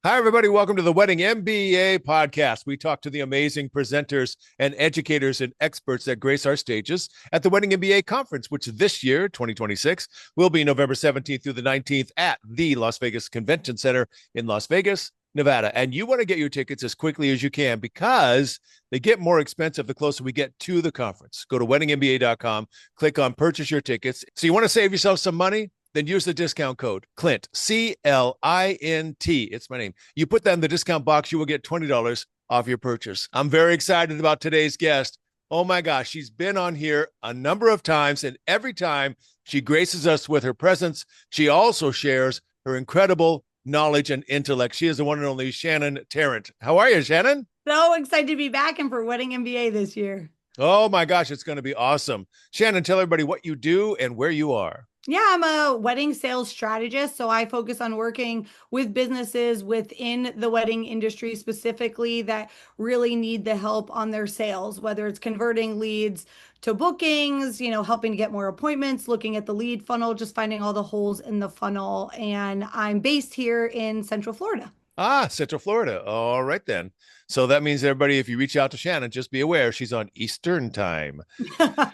Hi, everybody. Welcome to the Wedding MBA podcast. We talk to the amazing presenters and educators and experts that grace our stages at the Wedding MBA conference, which this year, 2026, will be November 17th through the 19th at the Las Vegas Convention Center in Las Vegas, Nevada. And you want to get your tickets as quickly as you can because they get more expensive the closer we get to the conference. Go to weddingmba.com, click on purchase your tickets. So you want to save yourself some money? Then use the discount code Clint, C-L-I-N-T. It's my name. You put that in the discount box, you will get $20 off your purchase. I'm very excited about today's guest. Oh my gosh, she's been on here a number of times, and every time she graces us with her presence, she also shares her incredible knowledge and intellect. She is the one and only Shannon Tarrant. How are you, Shannon? So excited to be back and for Wedding MBA this year. Oh my gosh, it's going to be awesome. Shannon, tell everybody what you do and where you are. Yeah, I'm a wedding sales strategist. So I focus on working with businesses within the wedding industry specifically that really need the help on their sales, whether it's converting leads to bookings, helping to get more appointments, looking at the lead funnel, just finding all the holes in the funnel. And I'm based here in Central Florida. Central Florida. All right, then. So that means everybody, if you reach out to Shannon, just be aware she's on Eastern time.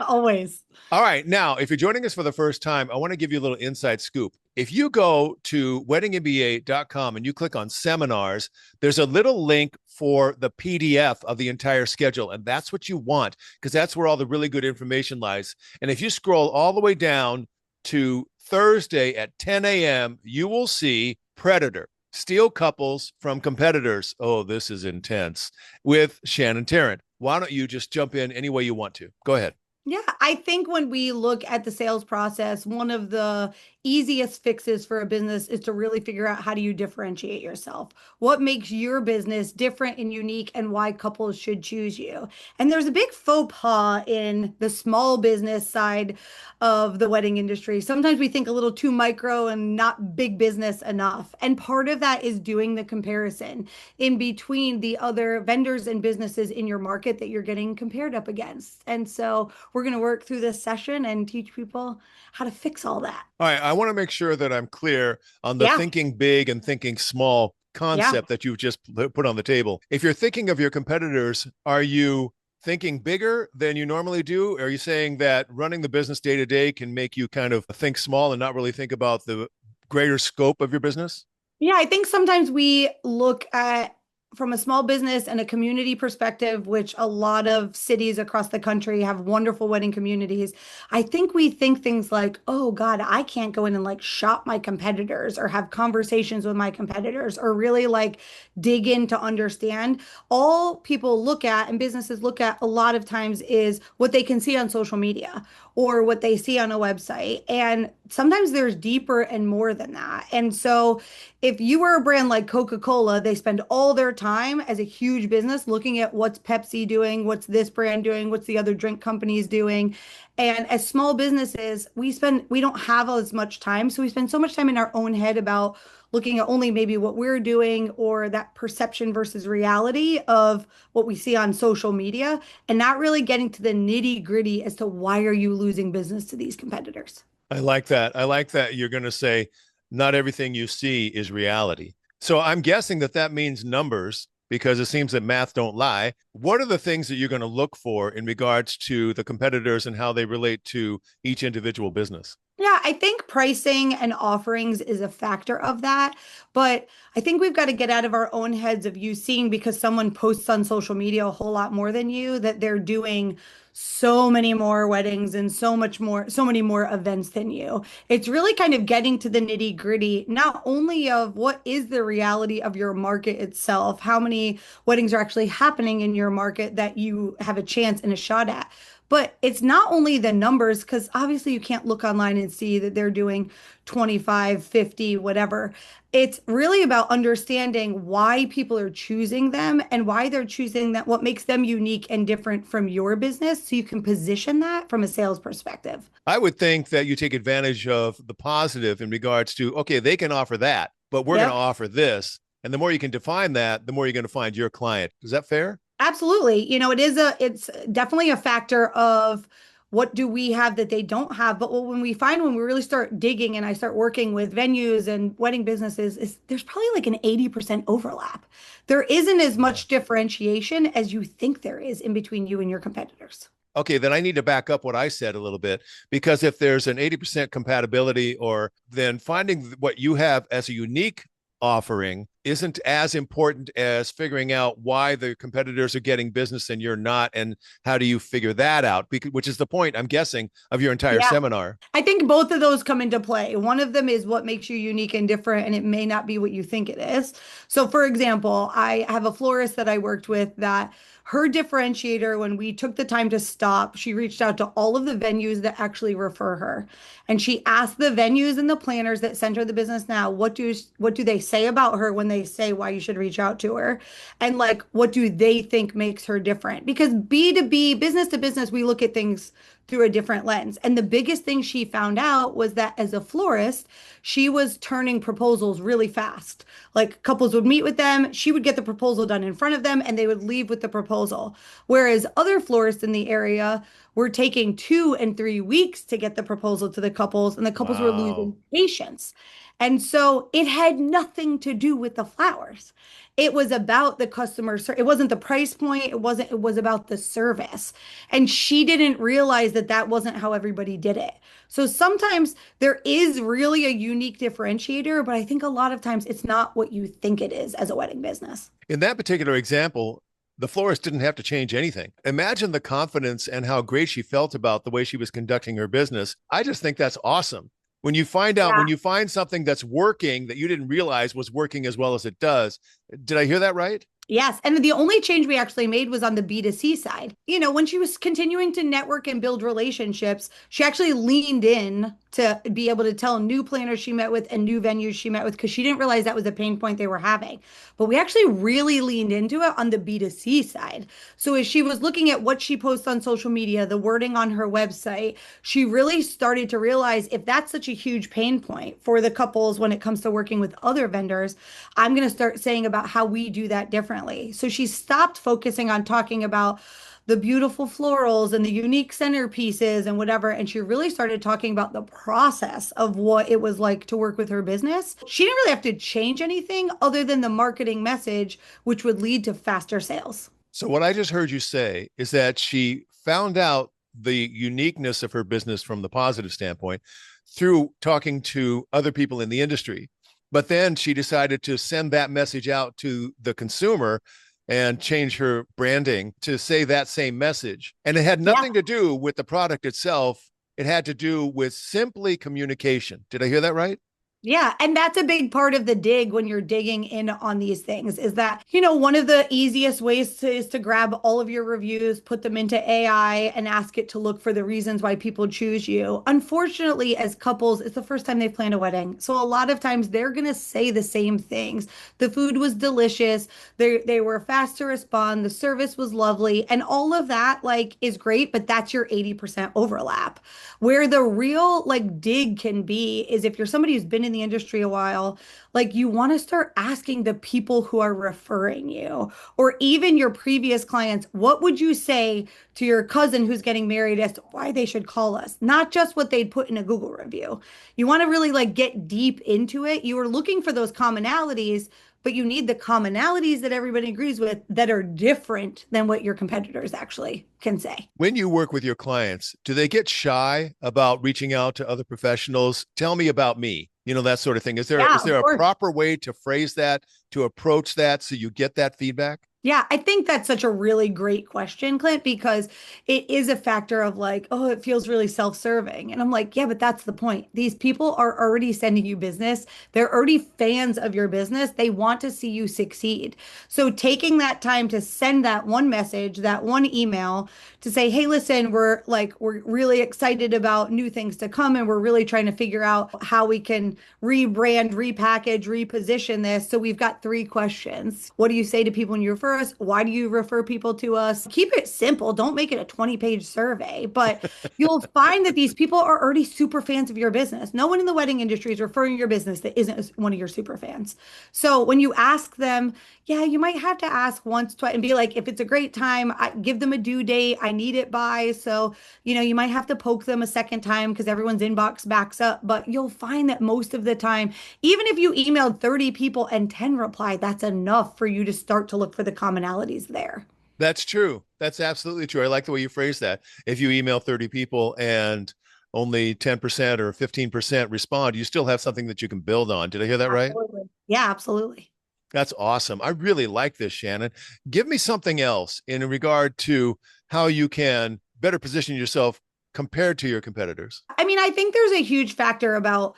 Always. All right. Now, if you're joining us for the first time, I want to give you a little inside scoop. If you go to weddingmba.com and you click on seminars, there's a little link for the PDF of the entire schedule. And that's what you want because that's where all the really good information lies. And if you scroll all the way down to Thursday at 10 a.m., you will see Predator. Steal couples from competitors. Oh, this is intense with Shannon Tarrant. Why don't you just jump in any way you want to? Go ahead. Yeah, I think when we look at the sales process, one of the easiest fixes for a business is to really figure out how do you differentiate yourself? What makes your business different and unique and why couples should choose you? And there's a big faux pas in the small business side of the wedding industry. Sometimes we think a little too micro and not big business enough. And part of that is doing the comparison in between the other vendors and businesses in your market that you're getting compared up against. And so we're going to work through this session and teach people how to fix all that. All right. I want to make sure that I'm clear on the Yeah. thinking big and thinking small concept that you've just put on the table. If you're thinking of your competitors, are you thinking bigger than you normally do? Are you saying that running the business day to day can make you kind of think small and not really think about the greater scope of your business? Yeah, I think sometimes we look at from a small business and a community perspective, which a lot of cities across the country have wonderful wedding communities. I think we think things like, oh God, I can't go in and like shop my competitors or have conversations with my competitors or really like dig in to understand. All people look at and businesses look at a lot of times is what they can see on social media or what they see on a website. And sometimes there's deeper and more than that. And so if you were a brand like Coca-Cola, they spend all their time as a huge business looking at what's Pepsi doing, what's this brand doing, what's the other drink companies doing. And as small businesses, we don't have as much time. So we spend so much time in our own head about looking at only maybe what we're doing or that perception versus reality of what we see on social media and not really getting to the nitty gritty as to why are you losing business to these competitors. I like that. I like that you're going to say not everything you see is reality. So I'm guessing that that means numbers because it seems that math don't lie. What are the things that you're going to look for in regards to the competitors and how they relate to each individual business? Yeah, I think pricing and offerings is a factor of that. But I think we've got to get out of our own heads of you seeing because someone posts on social media a whole lot more than you, that they're doing so many more weddings and so much more, so many more events than you. It's really kind of getting to the nitty gritty, not only of what is the reality of your market itself, how many weddings are actually happening in your market that you have a chance and a shot at. But it's not only the numbers, because obviously you can't look online and see that they're doing 25, 50, whatever. It's really about understanding why people are choosing them and why they're choosing that, what makes them unique and different from your business. So you can position that from a sales perspective. I would think that you take advantage of the positive in regards to, okay, they can offer that, but we're going to Yep. offer this. And the more you can define that, the more you're going to find your client. Is that fair? Absolutely. It's definitely a factor of what do we have that they don't have? But when we find, when we really start digging and I start working with venues and wedding businesses, is there's probably like an 80% overlap. There isn't as much differentiation as you think there is in between you and your competitors. Okay, then I need to back up what I said a little bit, because if there's an 80% compatibility, or then finding what you have as a unique offering isn't as important as figuring out why the competitors are getting business and you're not, and how do you figure that out? Which is the point, I'm guessing, of your entire Yeah. seminar. I think both of those come into play. One of them is what makes you unique and different, and it may not be what you think it is. So, for example, I have a florist that I worked with that her differentiator, when we took the time to stop, she reached out to all of the venues that actually refer her. And she asked the venues and the planners that send her the business now, what do they say about her when they say why you should reach out to her? And like, what do they think makes her different? Because B2B, business to business, we look at things through a different lens. And the biggest thing she found out was that as a florist, she was turning proposals really fast. Like couples would meet with them, she would get the proposal done in front of them, and they would leave with the proposal. Whereas other florists in the area were taking 2 and 3 weeks to get the proposal to the couples, and the couples were Wow. losing patience. And so it had nothing to do with the flowers. It was about the customer. It wasn't the price point. It was about the service. And she didn't realize that that wasn't how everybody did it. So sometimes there is really a unique differentiator, but I think a lot of times it's not what you think it is as a wedding business. In that particular example, the florist didn't have to change anything. Imagine the confidence and how great she felt about the way she was conducting her business. I just think that's awesome. When you find out, Yeah. when you find something that's working that you didn't realize was working as well as it does. Did I hear that right? Yes. And the only change we actually made was on the B2C side. You know, when she was continuing to network and build relationships, she actually leaned in to be able to tell new planners she met with and new venues she met with, because she didn't realize that was a pain point they were having. But we actually really leaned into it on the B2C side. So as she was looking at what she posts on social media, the wording on her website, she really started to realize, if that's such a huge pain point for the couples when it comes to working with other vendors, I'm going to start saying about how we do that differently. So she stopped focusing on talking about the beautiful florals and the unique centerpieces and whatever. And she really started talking about the process of what it was like to work with her business. She didn't really have to change anything other than the marketing message, which would lead to faster sales. So, what I just heard you say is that she found out the uniqueness of her business from the positive standpoint through talking to other people in the industry. But then she decided to send that message out to the consumer and change her branding to say that same message. And it had Yeah. nothing to do with the product itself. It had to do with simply communication. Did I hear that right? Yeah, and that's a big part of the dig when you're digging in on these things, is that, one of the easiest ways is to grab all of your reviews, put them into AI, and ask it to look for the reasons why people choose you. Unfortunately, as couples, it's the first time they've planned a wedding. So a lot of times they're going to say the same things. The food was delicious. They were fast to respond. The service was lovely. And all of that like is great, but that's your 80% overlap. Where the real like dig can be is if you're somebody who's been in the industry a while, like you want to start asking the people who are referring you, or even your previous clients, what would you say to your cousin who's getting married as to why they should call us? Not just what they'd put in a Google review. You want to really like get deep into it. You are looking for those commonalities, but you need the commonalities that everybody agrees with that are different than what your competitors actually can say. When you work with your clients, do they get shy about reaching out to other professionals? Tell me about me, that sort of thing. Is there Yeah, is of there a course. proper way to phrase that, to approach that so you get that feedback? Yeah, I think that's such a really great question, Clint, because it is a factor of like, oh, it feels really self-serving. And I'm like, yeah, but that's the point. These people are already sending you business. They're already fans of your business. They want to see you succeed. So taking that time to send that one message, that one email to say, hey, listen, we're really excited about new things to come, and we're really trying to figure out how we can rebrand, repackage, reposition this. So we've got 3 questions. What do you say to people when you refer refer us? Why do you refer people to us? Keep it simple. Don't make it a 20-page survey, but you'll find that these people are already super fans of your business. No one in the wedding industry is referring your business that isn't one of your super fans. So when you ask them, yeah, you might have to ask once, twice, and be like, if it's a great time, give them a due date. I need it by. So, you might have to poke them a second time because everyone's inbox backs up. But you'll find that most of the time, even if you emailed 30 people and 10 replied, that's enough for you to start to look for the commonalities there. That's true. That's absolutely true. I like the way you phrase that. If you email 30 people and only 10% or 15% respond, you still have something that you can build on. Did I hear that right? Absolutely. Yeah, absolutely. That's awesome. I really like this, Shannon. Give me something else in regard to how you can better position yourself compared to your competitors. I mean, I think there's a huge factor about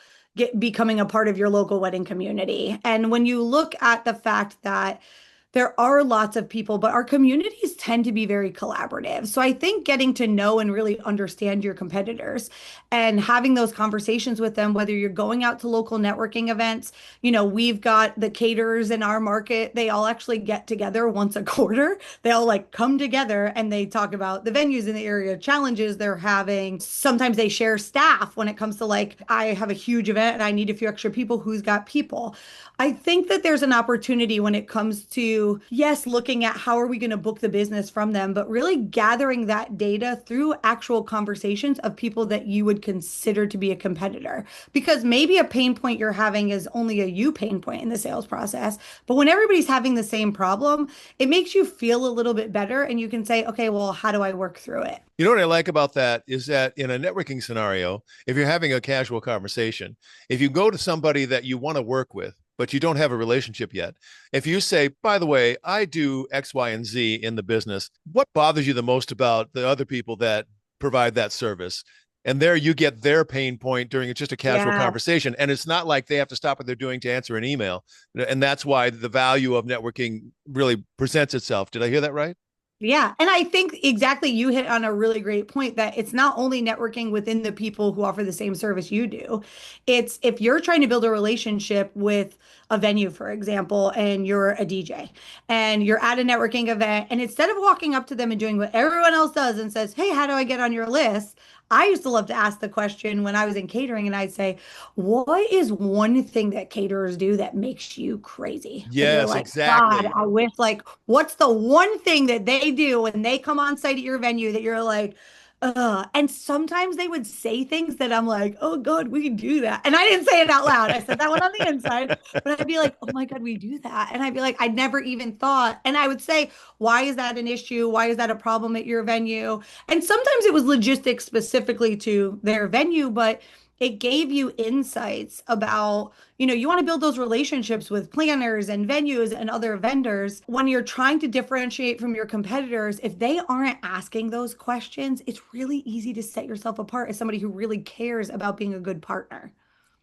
becoming a part of your local wedding community. And when you look at the fact that there are lots of people, but our communities tend to be very collaborative. So I think getting to know and really understand your competitors and having those conversations with them, whether you're going out to local networking events, we've got the caterers in our market. They all actually get together once a quarter. They all like come together and they talk about the venues in the area, challenges they're having. Sometimes they share staff when it comes to like, I have a huge event and I need a few extra people. Who's got people? I think that there's an opportunity when it comes to, yes, looking at how are we going to book the business from them, but really gathering that data through actual conversations of people that you would consider to be a competitor. Because maybe a pain point you're having is only a you pain point in the sales process. But when everybody's having the same problem, it makes you feel a little bit better and you can say, okay, well, how do I work through it? You know what I like about that is that in a networking scenario, if you're having a casual conversation, if you go to somebody that you want to work with, but you don't have a relationship yet. If you say, by the way, I do X, Y, and Z in the business, what bothers you the most about the other people that provide that service? And there you get their pain point during just a casual conversation. And it's not like they have to stop what they're doing to answer an email. And that's why the value of networking really presents itself. Did I hear that right? Yeah. And I think exactly you hit on a really great point that it's not only networking within the people who offer the same service you do. It's if you're trying to build a relationship with a venue, for example, and you're a DJ and you're at a networking event, and instead of walking up to them and doing what everyone else does and says, hey, how do I get on your list? I used to love to ask the question when I was in catering, and I'd say, what is one thing that caterers do that makes you crazy? That you're Yes, like, God, exactly. I wish, like, what's the one thing that they do when they come on site at your venue that you're like, and sometimes they would say things that I'm like, oh God, we can do that. And I didn't say it out loud. I said that one on the inside, but I'd be like, oh my God, we do that. And I'd be like, I never even thought. And I would say, why is that an issue? Why is that a problem at your venue? And sometimes it was logistics specifically to their venue, but it gave you insights about, you want to build those relationships with planners and venues and other vendors. When you're trying to differentiate from your competitors, if they aren't asking those questions, it's really easy to set yourself apart as somebody who really cares about being a good partner.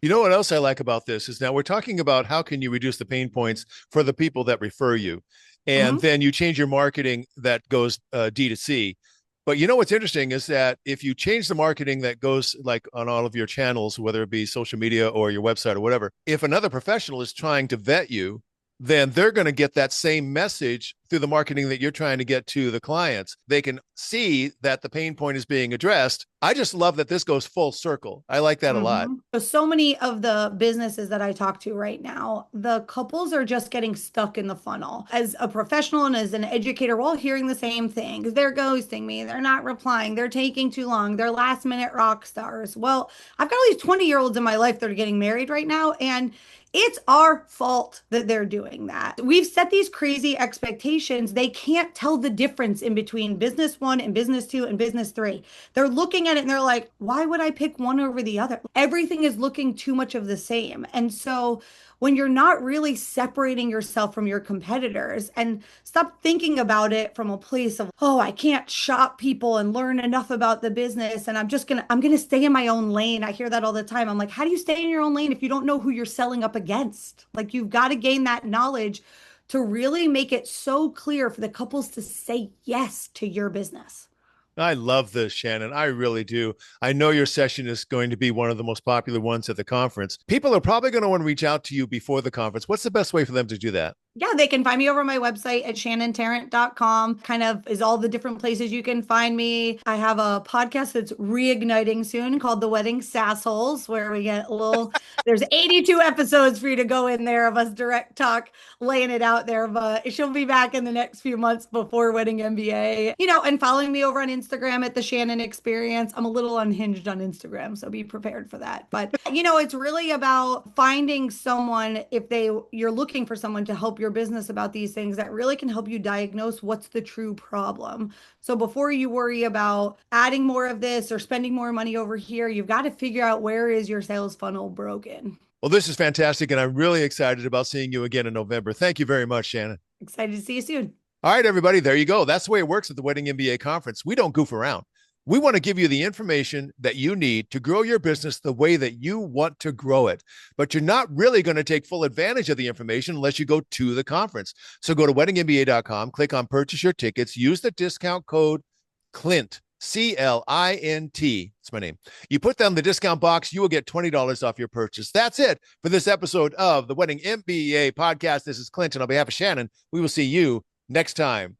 You know what else I like about this is now we're talking about how can you reduce the pain points for the people that refer you, and Mhm. then you change your marketing that goes D2C. But you know what's interesting is that if you change the marketing that goes like on all of your channels, whether it be social media or your website or whatever, if another professional is trying to vet you, then they're going to get that same message through the marketing that you're trying to get to the clients. They can see that the pain point is being addressed. I just love that this goes full circle. I like that a lot. So many of the businesses that I talk to right now, the couples are just getting stuck in the funnel. As a professional and as an educator, we're all hearing the same thing. They're ghosting me. They're not replying. They're taking too long. They're last minute rock stars. Well, I've got all these 20-year-olds in my life that are getting married right now, and it's our fault that they're doing that. We've set these crazy expectations. They can't tell the difference in between business one and business two and business three. They're looking at it and they're like, why would I pick one over the other? Everything is looking too much of the same. And so when you're not really separating yourself from your competitors and stop thinking about it from a place of, oh, I can't shop people and learn enough about the business. And I'm going to stay in my own lane. I hear that all the time. I'm like, how do you stay in your own lane if you don't know who you're selling up against? Like, you've got to gain that knowledge to really make it so clear for the couples to say yes to your business. I love this, Shannon. I really do. I know your session is going to be one of the most popular ones at the conference. People are probably going to want to reach out to you before the conference. What's the best way for them to do that? Yeah, they can find me over my website at shannontarrant.com. Kind of is all the different places you can find me. I have a podcast that's reigniting soon called The Wedding Sassholes, where we get a little, there's 82 episodes for you to go in there of us direct talk, laying it out there. But she'll be back in the next few months before Wedding MBA, and following me over on Instagram at The Shannon Experience. I'm a little unhinged on Instagram, so be prepared for that. But, it's really about finding someone you're looking for someone to help your business about these things that really can help you diagnose what's the true problem. So before you worry about adding more of this or spending more money over here, you've got to figure out where is your sales funnel broken. Well, this is fantastic, and I'm really excited about seeing you again in November. Thank you very much, Shannon. Excited to see you soon. All right, everybody, there you go. That's the way it works at the Wedding MBA conference. We don't goof around. We want to give you the information that you need to grow your business the way that you want to grow it. But you're not really going to take full advantage of the information unless you go to the conference. So go to weddingmba.com, click on purchase your tickets, use the discount code CLINT, CLINT. It's my name. You put down the discount box, you will get $20 off your purchase. That's it for this episode of the Wedding MBA podcast. This is Clint, and on behalf of Shannon, we will see you next time.